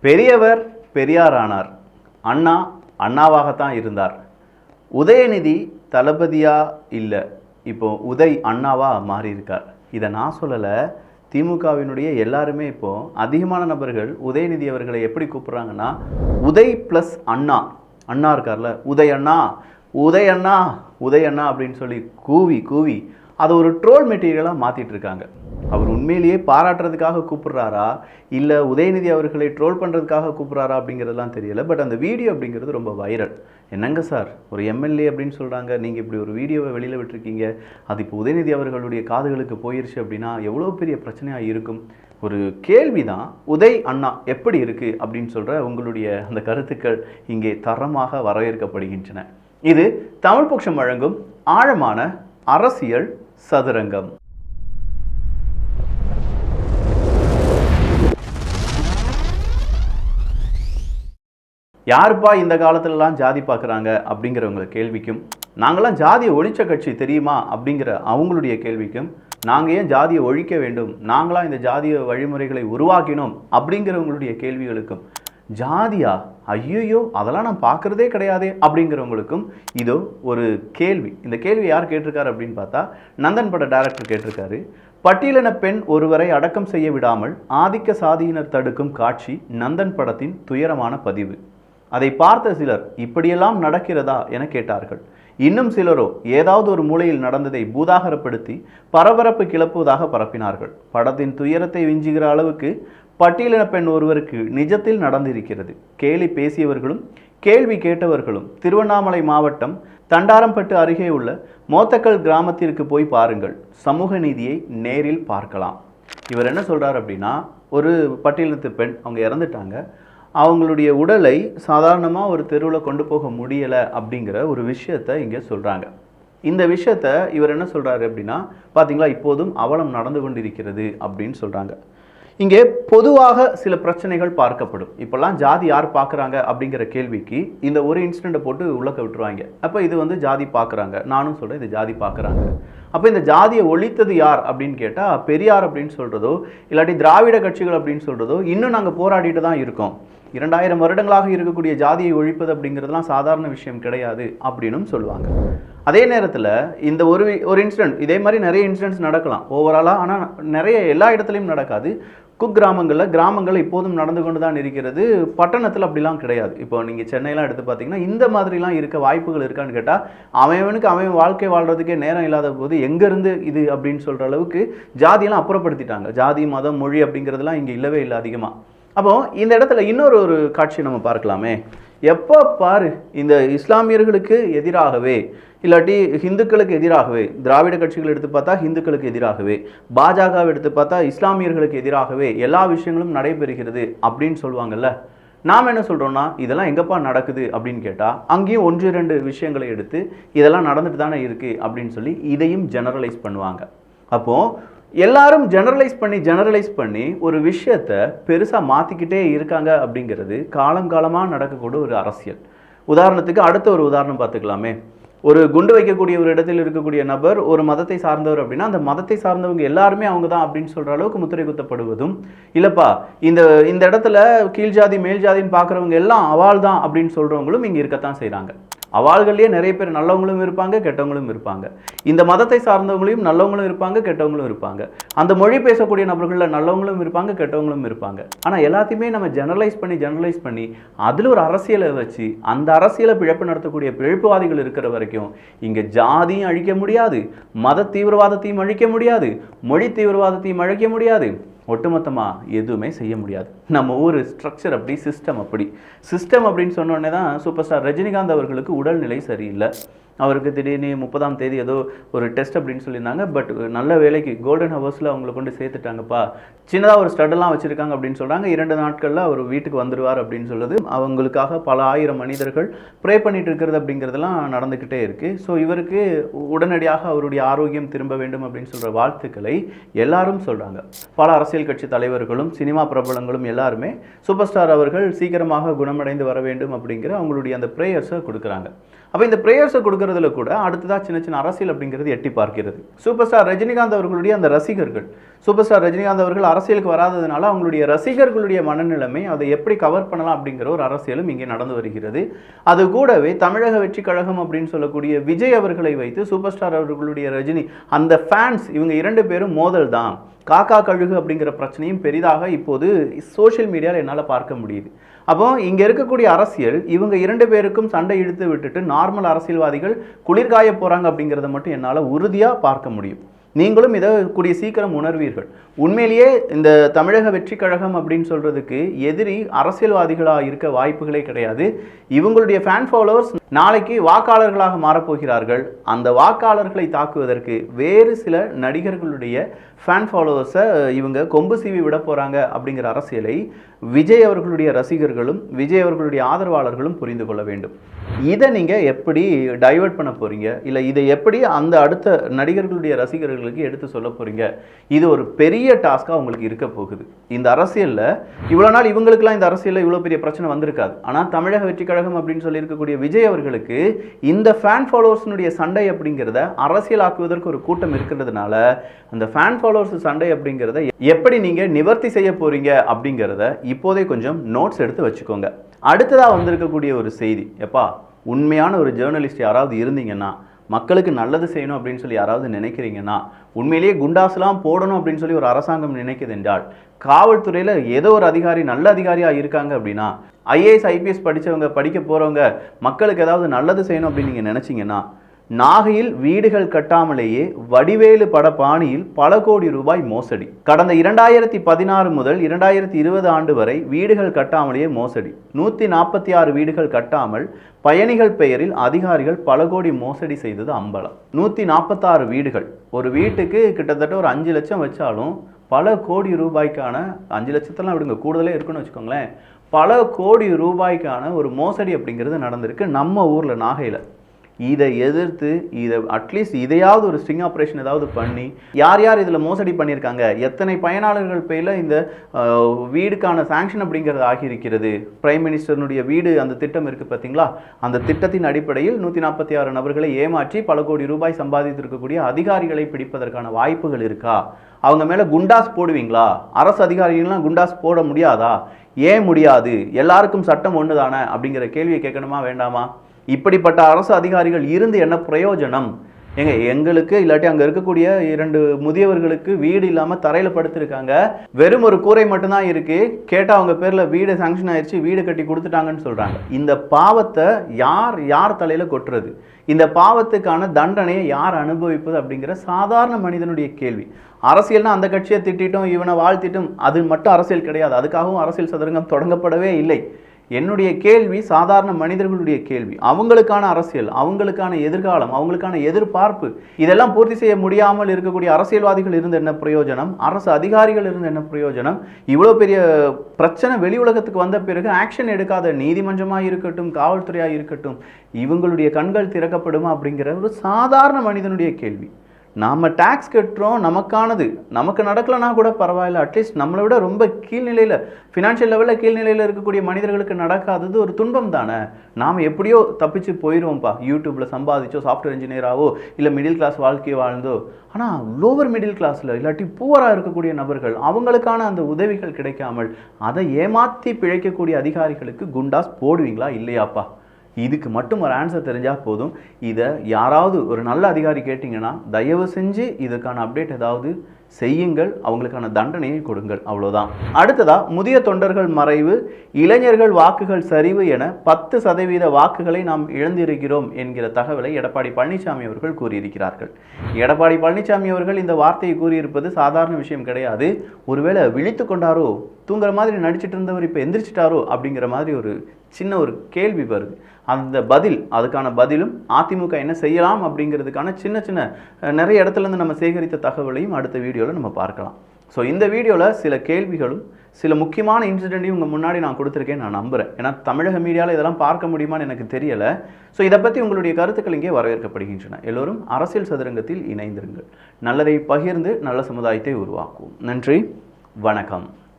பெரியவர் பெரியாரானார், அண்ணா அண்ணாவாகத்தான் இருந்தார். உதயநிதி தளபதியா இல்லை, இப்போ உதய் அண்ணாவா மாறி இருக்கார். இதை நான் சொல்லலை, திமுகவினுடைய எல்லாருமே இப்போ அதிகமான நபர்கள் உதயநிதி அவர்களை எப்படி கூப்பிட்றாங்கன்னா உதய் ப்ளஸ் அண்ணா. அண்ணா இருக்கார்ல, உதய் அண்ணா உதய் அண்ணா உதய் அண்ணா அப்படின்னு சொல்லி கூவி கூவி அதை ஒரு ட்ரோல் மெட்டீரியலாக மாற்றிட்டு இருக்காங்க. அவர் உண்மையிலேயே பாராட்டுறதுக்காக கூப்பிட்றாரா இல்லை உதயநிதி அவர்களை ட்ரோல் பண்ணுறதுக்காக கூப்பிட்றாரா அப்படிங்கிறதுலாம் தெரியல. பட் அந்த வீடியோ அப்படிங்கிறது ரொம்ப வைரல். என்னங்க சார், ஒரு எம்எல்ஏ அப்படின்னு சொல்கிறாங்க, நீங்கள் இப்படி ஒரு வீடியோவை வெளியில் விட்டுருக்கீங்க, அது இப்போ உதயநிதி அவர்களுடைய காதுகளுக்கு போயிடுச்சு அப்படின்னா எவ்வளோ பெரிய பிரச்சனையாக இருக்கும். ஒரு கேள்வி தான், உதய் அண்ணா எப்படி இருக்குது அப்படின்னு சொல்கிற உங்களுடைய அந்த கருத்துக்கள் இங்கே தரமாக வரவேற்கப்படுகின்றன. இது தமிழ் பொக்ஷம் வழங்கும் ஆழமான அரசியல் சதுரங்கம். யாருப்பா இந்த காலத்துலலாம் ஜாதி பார்க்குறாங்க அப்படிங்கிறவங்க கேள்விக்கும், நாங்களாம் ஜாதியை ஒழிச்ச கட்சி தெரியுமா அப்படிங்கிற அவங்களுடைய கேள்விக்கும், நாங்கள் ஏன் ஜாதியை ஒழிக்க வேண்டும், நாங்களாம் இந்த ஜாதிய வழிமுறைகளை உருவாக்கினோம் அப்படிங்கிறவங்களுடைய கேள்விகளுக்கும், ஜாதியா ஐயோ அதெல்லாம் நான் பார்க்குறதே கிடையாதே அப்படிங்கிறவங்களுக்கும் இதோ ஒரு கேள்வி. இந்த கேள்வி யார் கேட்டிருக்காரு அப்படின்னு பார்த்தா நந்தன் பட டைரக்டர் கேட்டிருக்காரு. பட்டியலின பெண் ஒருவரை அடக்கம் செய்ய விடாமல் ஆதிக்க சாதியினர் தடுக்கும் காட்சி நந்தன் படத்தின் துயரமான பதிவு. அதை பார்த்த சிலர் இப்படியெல்லாம் நடக்கிறதா என கேட்டார்கள். இன்னும் சிலரோ ஏதாவது ஒரு மூலையில் நடந்ததை பூதாகரப்படுத்தி பரபரப்பு கிளப்புவதாக பரப்பினார்கள். படத்தின் துயரத்தை விஞ்சுகிற அளவுக்கு பட்டியலின பெண் ஒருவருக்கு நிஜத்தில் நடந்திருக்கிறது. கேலி பேசியவர்களும் கேள்வி கேட்டவர்களும் திருவண்ணாமலை மாவட்டம் தண்டாரம்பட்டு அருகே உள்ள மோத்தக்கல் கிராமத்திற்கு போய் பாருங்கள், சமூக நீதியை நேரில் பார்க்கலாம். இவர் என்ன சொல்றார் அப்படின்னா, ஒரு பட்டியலினத்து பெண் அவங்க இறந்துட்டாங்க, அவங்களுடைய உடலை சாதாரணமாக ஒரு தெருவில் கொண்டு போக முடியலை அப்படிங்கிற ஒரு விஷயத்தை இங்கே சொல்கிறாங்க. இந்த விஷயத்தை இவர் என்ன சொல்கிறாரு அப்படின்னா, பார்த்தீங்களா இப்போதும் அவலம் நடந்து கொண்டிருக்கிறது அப்படின்னு சொல்கிறாங்க. இங்கே பொதுவாக சில பிரச்சனைகள் பார்க்கப்படும். இப்போல்லாம் ஜாதி யார் பார்க்குறாங்க அப்படிங்கிற கேள்விக்கு இந்த ஒரு இன்சிடெண்ட்டை போட்டு உள்ளக்க விட்டுருவாங்க. அப்போ இது ஜாதி பார்க்குறாங்க, நானும் சொல்கிறேன் இது ஜாதி பார்க்குறாங்க. அப்போ இந்த ஜாதியை ஒழித்தது யார் அப்படின்னு கேட்டால் பெரியார் அப்படின்னு சொல்கிறதோ இல்லாட்டி திராவிட கட்சிகள் அப்படின்னு சொல்கிறதோ இன்னும் நாங்கள் போராடிட்டு தான் இருக்கோம். 2000 வருடங்களாக இருக்கக்கூடிய ஜாதியை ஒழிப்பது அப்படிங்கிறதுலாம் சாதாரண விஷயம் கிடையாது அப்படின்னும் சொல்லுவாங்க. அதே நேரத்தில் இந்த ஒரு இன்சிடென்ட், இதே மாதிரி நிறைய இன்சிடென்ட்ஸ் நடக்கலாம் ஓவராலாக, ஆனால் நிறைய எல்லா இடத்துலையும் நடக்காது. கிராமங்களில் இப்போதும் நடந்து கொண்டு தான் இருக்கிறது. பட்டணத்தில் அப்படிலாம் கிடையாது. இப்போ நீங்கள் சென்னையெல்லாம் எடுத்து பார்த்தீங்கன்னா இந்த மாதிரிலாம் இருக்க வாய்ப்புகள் இருக்கான்னு கேட்டால் அவனுக்கு அவன் வாழ்க்கை வாழ்கிறதுக்கே நேரம் இல்லாத போது எங்கேருந்து இது அப்படின்னு சொல்கிற அளவுக்கு ஜாதியெல்லாம் அப்புறப்படுத்திட்டாங்க. ஜாதி மதம் மொழி அப்படிங்கிறதுலாம் இங்கே இல்லவே இல்லை அதிகமாக. அப்போ இந்த இடத்துல இன்னொரு காட்சி நம்ம பார்க்கலாமே. எப்போ பாரு இந்த இஸ்லாமியர்களுக்கு எதிராகவே இல்லாட்டி ஹிந்துக்களுக்கு எதிராகவே, திராவிட கட்சிகள் எடுத்து பார்த்தா ஹிந்துக்களுக்கு எதிராகவே, பாஜகவை எடுத்து பார்த்தா இஸ்லாமியர்களுக்கு எதிராகவே எல்லா விஷயங்களும் நடைபெறுகிறது அப்படின்னு சொல்லுவாங்கல்ல. நாம் என்ன சொல்கிறோம்னா இதெல்லாம் எங்கப்பா நடக்குது அப்படின்னு கேட்டால் அங்கேயும் 1-2 விஷயங்களை எடுத்து இதெல்லாம் நடந்துட்டு தானே இருக்குது அப்படின்னு சொல்லி இதையும் ஜெனரலைஸ் பண்ணுவாங்க. அப்போது எல்லாரும் ஜெனரலைஸ் பண்ணி ஒரு விஷயத்தை பெருசாக மாற்றிக்கிட்டே இருக்காங்க அப்படிங்கிறது காலங்காலமாக நடக்கக்கூடிய ஒரு அரசியல். உதாரணத்துக்கு அடுத்த ஒரு உதாரணம் பார்த்துக்கலாமே. ஒரு குண்டு வைக்கக்கூடிய ஒரு இடத்தில் இருக்கக்கூடிய நபர் ஒரு மதத்தை சார்ந்தவர் அப்படின்னா அந்த மதத்தை சார்ந்தவங்க எல்லாருமே அவங்க தான் அப்படின்னு சொல்கிற அளவுக்கு முத்திரை குத்தப்படுவதும், இல்லைப்பா இந்த இடத்துல கீழ் ஜாதி மேல் ஜாதின்னு பார்க்குறவங்க எல்லாம் அவாள் தான் அப்படின்னு சொல்கிறவங்களும் இங்கே இருக்கத்தான் செய்கிறாங்க. அவாள்கள்லேயே நிறைய பேர் நல்லவங்களும் இருப்பாங்க, கெட்டவங்களும் இருப்பாங்க. இந்த மதத்தை சார்ந்தவங்களையும் நல்லவங்களும் இருப்பாங்க, கெட்டவங்களும் இருப்பாங்க. அந்த மொழி பேசக்கூடிய நபர்களில் நல்லவங்களும் இருப்பாங்க, கெட்டவங்களும் இருப்பாங்க. ஆனால் எல்லாத்தையுமே நம்ம ஜெனரலைஸ் பண்ணி அதில் ஒரு அரசியலை வச்சு அந்த அரசியலை பிழைப்பு நடத்தக்கூடிய பிழைப்புவாதிகள் இருக்கிற வரைக்கும் இங்கே ஜாதியும் அழிக்க முடியாது, மத தீவிரவாதத்தையும் அழிக்க முடியாது, மொழி தீவிரவாதத்தையும் அழிக்க முடியாது, ஒட்டுமொத்தமாக எதுவுமே செய்ய முடியாது. நம்ம ஊர் ஸ்ட்ரக்சர் அப்படி, சிஸ்டம் அப்படின்னு சொன்னோடனே தான் சூப்பர் ஸ்டார் ரஜினிகாந்த் அவர்களுக்கு உடல்நிலை சரியில்லை. அவருக்கு திடீர்னு 30ஆம் தேதி ஏதோ ஒரு டெஸ்ட் அப்படின்னு சொல்லியிருந்தாங்க. பட் நல்ல வேலைக்கு கோல்டன் ஹவர்ஸில் அவங்கள கொண்டு சேர்த்துட்டாங்கப்பா. சின்னதாக ஒரு ஸ்டட்டெல்லாம் வச்சுருக்காங்க அப்படின்னு சொல்கிறாங்க. 2 நாட்களில் அவர் வீட்டுக்கு வந்துடுவார் அப்படின்னு சொல்லுது. அவங்களுக்காக பல ஆயிரம் மனிதர்கள் ப்ரே பண்ணிட்டு இருக்கிறது அப்படிங்கிறதெல்லாம் நடந்துக்கிட்டே இருக்குது. ஸோ இவருக்கு உடனடியாக அவருடைய ஆரோக்கியம் திரும்ப வேண்டும் அப்படின்னு சொல்கிற வாழ்த்துக்களை எல்லாரும் சொல்கிறாங்க. பல அரசியல் கட்சி தலைவர்களும் சினிமா பிரபலங்களும் எல்லாருமே சூப்பர் ஸ்டார் அவர்கள் சீக்கிரமாக குணமடைந்து வர வேண்டும் அப்படிங்கிற அவங்களுடைய அந்த ப்ரேயர்ஸை கொடுக்குறாங்க. அப்போ இந்த பிரேயர்ஸை கொடுக்கறதுல கூட அடுத்ததாக சின்ன சின்ன அரசியல் அப்படிங்கிறது எட்டி பார்க்கிறது. சூப்பர் ஸ்டார் ரஜினிகாந்த் அவர்களுடைய அந்த ரசிகர்கள், சூப்பர் ஸ்டார் ரஜினிகாந்த் அவர்கள் அரசியலுக்கு வராததுனால அவங்களுடைய ரசிகர்களுடைய மனநிலைமை அதை எப்படி கவர் பண்ணலாம் அப்படிங்கிற ஒரு அரசியலும் இங்கே நடந்து வருகிறது. அது கூடவே தமிழக வெற்றி கழகம் அப்படின்னு சொல்லக்கூடிய விஜய் அவர்களை வைத்து சூப்பர் ஸ்டார் அவர்களுடைய ரஜினி அந்த ஃபேன்ஸ் இவங்க 2 பேரும் மோதல் தான், காக்கா கழுகு அப்படிங்கிற பிரச்சனையும் பெரிதாக இப்போது சோஷியல் மீடியாவில் என்னால் பார்க்க முடியுது. அப்போ இங்கே இருக்கக்கூடிய அரசியல் இவங்க 2 பேருக்கும் சண்டை இழுத்து விட்டுட்டு நார்மல் அரசியல்வாதிகள் குளிர்காய போகிறாங்க அப்படிங்கிறத மட்டும் என்னால் உறுதியாக பார்க்க முடியும். நீங்களும் இதை கூடிய சீக்கிரம் உணர்வீர்கள். உண்மையிலேயே இந்த தமிழக வெற்றி கழகம் அப்படின்னு சொல்கிறதுக்கு எதிரி அரசியல்வாதிகளாக இருக்க வாய்ப்புகளே கிடையாது. இவங்களுடைய ஃபேன் ஃபாலோவர்ஸ் நாளைக்கு வாக்காளர்களாக மாறப்போகிறார்கள். அந்த வாக்காளர்களை தாக்குவதற்கு வேறு சில நடிகர்களுடைய ஃபேன் ஃபாலோவர்ஸை இவங்க கொம்பு சீவி விட போகிறாங்க அப்படிங்கிற அரசியலை விஜய் அவர்களுடைய ரசிகர்களும் விஜய் அவர்களுடைய ஆதரவாளர்களும் புரிந்து கொள்ள வேண்டும். இதை நீங்கள் எப்படி டைவர்ட் பண்ண போகிறீங்க, இல்லை இதை எப்படி அந்த அடுத்த நடிகர்களுடைய ரசிகர்களுக்கு எடுத்து சொல்ல போகிறீங்க, இது ஒரு பெரிய டாஸ்க்காக உங்களுக்கு இருக்க போகுது. இந்த அரசியலில் இவ்வளோ நாள் இவங்களுக்குலாம் இந்த அரசியலில் இவ்வளோ பெரிய பிரச்சனை வந்திருக்காது. ஆனால் தமிழக வெற்றி கழகம் அப்படின்னு சொல்லி இருக்கக்கூடிய விஜய் அவர்களுக்கு இந்த ஃபேன் ஃபாலோவர்ஸினுடைய சண்டை அப்படிங்கிறத அரசியலாக்குவதற்கு ஒரு கூட்டம் இருக்கிறதுனால அந்த ஃபேன் ஃபாலோவர்ஸ் சண்டை அப்படிங்கிறத எப்படி நீங்கள் நிவர்த்தி செய்ய போகிறீங்க அப்படிங்கிறத இப்போதே கொஞ்சம் நோட்ஸ் எடுத்து வச்சுக்கோங்க. அடுத்ததாக வந்திருக்கக்கூடிய ஒரு செய்தி, எப்பா உண்மையான ஒரு ஜேர்னலிஸ்ட் யாராவது இருந்தீங்கன்னா, மக்களுக்கு நல்லது செய்யணும் அப்படின்னு சொல்லி யாராவது நினைக்கிறீங்கன்னா, உண்மையிலேயே குண்டாஸ்லாம் போடணும் அப்படின்னு சொல்லி ஒரு அரசாங்கம் நினைக்குது என்றால், காவல்துறையில் ஏதோ ஒரு அதிகாரி நல்ல அதிகாரியாக இருக்காங்க அப்படின்னா, ஐஏஎஸ் ஐபிஎஸ் படித்தவங்க படிக்க போகிறவங்க மக்களுக்கு ஏதாவது நல்லது செய்யணும் அப்படின்னு நீங்கள் நினச்சிங்கன்னா, நாகையில் வீடுகள் கட்டாமலேயே வடிவேலு பட பாணியில் பல கோடி ரூபாய் மோசடி. கடந்த 2016 முதல் 2020 ஆண்டு வரை வீடுகள் கட்டாமலேயே மோசடி. 146 வீடுகள் கட்டாமல் பயணிகள் பெயரில் அதிகாரிகள் பல கோடி மோசடி செய்தது அம்பலம். 146 வீடுகள், ஒரு வீட்டுக்கு கிட்டத்தட்ட ஒரு 5 லட்சம் வச்சாலும் பல கோடி ரூபாய்க்கான, 5 லட்சத்தெல்லாம் விடுங்க, கூடுதலே இருக்குன்னு வச்சுக்கோங்களேன், பல கோடி ரூபாய்க்கான ஒரு மோசடி அப்படிங்கிறது நடந்திருக்கு நம்ம ஊரில் நாகையில். இதை எதிர்த்து அட்லீஸ்ட் இதையாவது ஒரு ஸ்ட்ரிங் ஆப்ரேஷன் ஏதாவது பண்ணி யார் யார் இதில் மோசடி பண்ணியிருக்காங்க, எத்தனை பயனாளர்கள் பேரில் இந்த வீடுக்கான சாங்ஷன் அப்படிங்கிறது ஆகியிருக்கிறது, பிரைம் மினிஸ்டருடைய வீடு அந்த திட்டம் இருக்குது பார்த்தீங்களா, அந்த திட்டத்தின் அடிப்படையில் 146 நபர்களை ஏமாற்றி பல கோடி ரூபாய் சம்பாதித்திருக்கக்கூடிய அதிகாரிகளை பிடிப்பதற்கான வாய்ப்புகள் இருக்கா, அவங்க மேலே குண்டாஸ் போடுவீங்களா, அரசு அதிகாரிகள்லாம் குண்டாஸ் போட முடியாதா, ஏன் முடியாது, எல்லாருக்கும் சட்டம் ஒன்று தானே அப்படிங்கிற கேள்வியை கேட்கணுமா வேண்டாமா? இப்படிப்பட்ட அரசு அதிகாரிகள் இருந்து என்ன பிரயோஜனம்? எங்களுக்கு இல்லாட்டி அங்கே இருக்கக்கூடிய 2 முதியவர்களுக்கு வீடு இல்லாமல் தரையில் படுத்திருக்காங்க, வெறும் ஒரு கூரை மட்டும்தான் இருக்குது, கேட்டால் அவங்க பேரில் வீடு சாங்ஷன் ஆயிடுச்சு, வீடு கட்டி கொடுத்துட்டாங்கன்னு சொல்கிறாங்க. இந்த பாவத்தை யார் தலையில் கொட்டுறது? இந்த பாவத்துக்கான தண்டனையை யார் அனுபவிப்பது அப்படிங்கிற சாதாரண மனிதனுடைய கேள்வி. அரசியல்னா அந்த கட்சியை திட்டிட்டும் இவனை வாழ்த்திட்டும் அது மட்டும் அரசியல் கிடையாது. அதுக்காகவும் அரசியல் சதுரங்கம் தொடங்கப்படவே இல்லை. என்னுடைய கேள்வி சாதாரண மனிதர்களுடைய கேள்வி. அவங்களுக்கான அரசியல், அவங்களுக்கான எதிர்காலம், அவங்களுக்கான எதிர்பார்ப்பு, இதெல்லாம் பூர்த்தி செய்ய முடியாமல் இருக்கக்கூடிய அரசியல்வாதிகள் இருந்து என்ன பிரயோஜனம், அரசு அதிகாரிகள் இருந்து என்ன பிரயோஜனம்? இவ்வளோ பெரிய பிரச்சனை வெளி உலகத்துக்கு வந்த பிறகு ஆக்ஷன் எடுக்காத நீதிமன்றமாக இருக்கட்டும், காவல்துறையாக இருக்கட்டும், இவங்களுடைய கண்கள் திறக்கப்படுமா அப்படிங்கிற ஒரு சாதாரண மனிதனுடைய கேள்வி. நாம் டேக்ஸ் கட்டுறோம், நமக்கானது நமக்கு நடக்கலைன்னா கூட பரவாயில்ல, அட்லீஸ்ட் நம்மளை விட ரொம்ப கீழ்நிலையில், ஃபினான்ஷியல் லெவலில் கீழ்நிலையில் இருக்கக்கூடிய மனிதர்களுக்கு நடக்காதது ஒரு துன்பம் தானே. நாம் எப்படியோ தப்பிச்சு போயிடுவோம்ப்பா, யூடியூப்பில் சம்பாதிச்சோ, சாஃப்ட்வேர் இன்ஜினியராகவோ, இல்லை மிடில் கிளாஸ் வாழ்க்கையோ வாழ்ந்தோ. ஆனால் லோவர் மிடில் கிளாஸில் இல்லாட்டி பூவராக இருக்கக்கூடிய நபர்கள், அவங்களுக்கான அந்த உதவிகள் கிடைக்காமல் அதை ஏமாற்றி பிழைக்கக்கூடிய அதிகாரிகளுக்கு குண்டாஸ் போடுவீங்களா இல்லையாப்பா? இதுக்கு மட்டும் ஒரு ஆன்சர் தெரிஞ்சால் போதும். இதை யாராவது ஒரு நல்ல அதிகாரி கேட்டிங்கன்னா தயவு செஞ்சு இதுக்கான அப்டேட் ஏதாவது செய்யுங்கள், அவங்களுக்கான தண்டனையை கொடுங்கள், அவ்வளோதான். அடுத்ததாக முதிய தொண்டர்கள் மறைவு, இளைஞர்கள் வாக்குகள் சரிவு என 10% வாக்குகளை நாம் இழந்திருக்கிறோம் என்கிற தகவலை எடப்பாடி பழனிசாமி அவர்கள் கூறியிருக்கிறார்கள். எடப்பாடி பழனிசாமி அவர்கள் இந்த வார்த்தையை கூறியிருப்பது சாதாரண விஷயம் கிடையாது. ஒருவேளை விழித்து கொண்டாரோ, தூங்குற மாதிரி நடிச்சிட்டு இருந்தவர் இப்போ எந்திரிச்சிட்டாரோ அப்படிங்கிற மாதிரி ஒரு சின்ன ஒரு கேள்வி வருது. அந்த அதுக்கான பதிலும் அதிமுக என்ன செய்யலாம் அப்படிங்கிறதுக்கான சின்ன சின்ன நிறைய இடத்துலேருந்து நம்ம சேகரித்த தகவலையும் அடுத்த வீடியோவில் நம்ம பார்க்கலாம். ஸோ இந்த வீடியோவில் சில கேள்விகளும் சில முக்கியமான இன்சிடெண்ட்டையும் உங்கள் முன்னாடி நான் கொடுத்துருக்கேன், நான் நம்புகிறேன். ஏன்னா தமிழக மீடியாவில் இதெல்லாம் பார்க்க முடியுமான்னு எனக்கு தெரியலை. ஸோ இதை பற்றி உங்களுடைய கருத்துக்கள் இங்கே வரவேற்கப்படுகின்றன. எல்லோரும் அரசியல் சதுரங்கத்தில் இணைந்திருங்கள். நல்லதை பகிர்ந்து நல்ல சமுதாயத்தை உருவாக்குவோம். நன்றி, வணக்கம்.